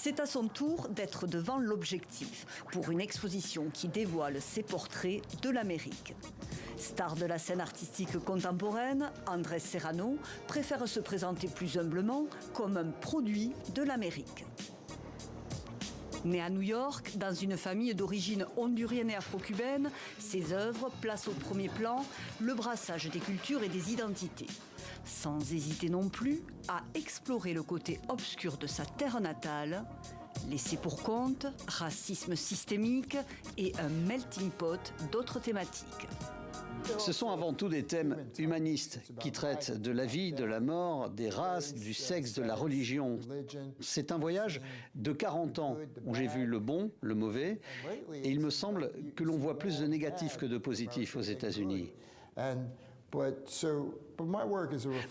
C'est à son tour d'être devant l'objectif pour une exposition qui dévoile ses portraits de l'Amérique. Star de la scène artistique contemporaine, Andrés Serrano préfère se présenter plus humblement comme un produit de l'Amérique. Né à New York, dans une famille d'origine hondurienne et afro-cubaine, ses œuvres placent au premier plan le brassage des cultures et des identités. Sans hésiter non plus à explorer le côté obscur de sa terre natale, laissé pour compte, racisme systémique et un melting pot d'autres thématiques. Ce sont avant tout des thèmes humanistes qui traitent de la vie, de la mort, des races, du sexe, de la religion. C'est un voyage de 40 ans où j'ai vu le bon, le mauvais, et il me semble que l'on voit plus de négatifs que de positifs aux États-Unis.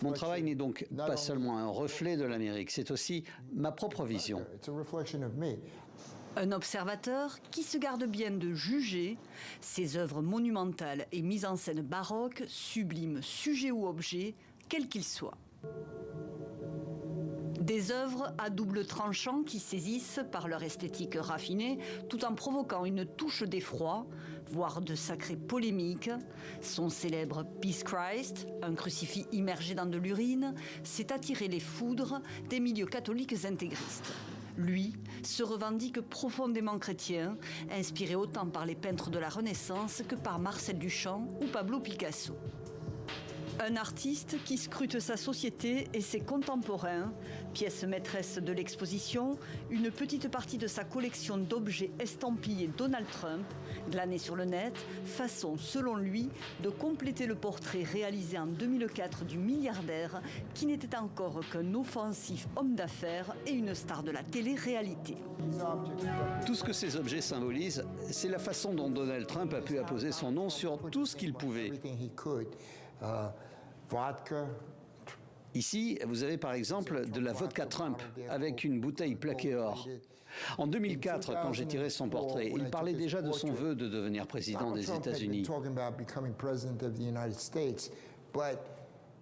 Mon travail n'est donc pas seulement un reflet de l'Amérique, c'est aussi ma propre vision. Un observateur qui se garde bien de juger, ses œuvres monumentales et mises en scène baroques subliment sujet ou objet, quel qu'il soit. Des œuvres à double tranchant qui saisissent par leur esthétique raffinée tout en provoquant une touche d'effroi, voire de sacrée polémique. Son célèbre Peace Christ, un crucifix immergé dans de l'urine, s'est attiré les foudres des milieux catholiques intégristes. Lui se revendique profondément chrétien, inspiré autant par les peintres de la Renaissance que par Marcel Duchamp ou Pablo Picasso. Un artiste qui scrute sa société et ses contemporains, pièce maîtresse de l'exposition, une petite partie de sa collection d'objets estampillés Donald Trump, glanés sur le net, façon, selon lui, de compléter le portrait réalisé en 2004 du milliardaire qui n'était encore qu'un offensif homme d'affaires et une star de la télé-réalité. Tout ce que ces objets symbolisent, c'est la façon dont Donald Trump a pu apposer son nom sur tout ce qu'il pouvait. Ici, vous avez par exemple de la vodka Trump avec une bouteille plaquée or. En 2004, quand j'ai tiré son portrait, il parlait déjà de son vœu de devenir président des États-Unis.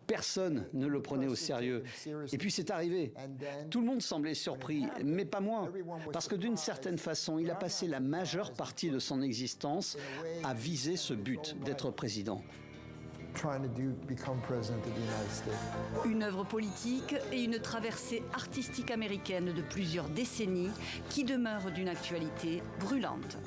Personne ne le prenait au sérieux. Et puis c'est arrivé. Tout le monde semblait surpris, mais pas moi. Parce que d'une certaine façon, il a passé la majeure partie de son existence à viser ce but d'être président. Une œuvre politique et une traversée artistique américaine de plusieurs décennies qui demeure d'une actualité brûlante.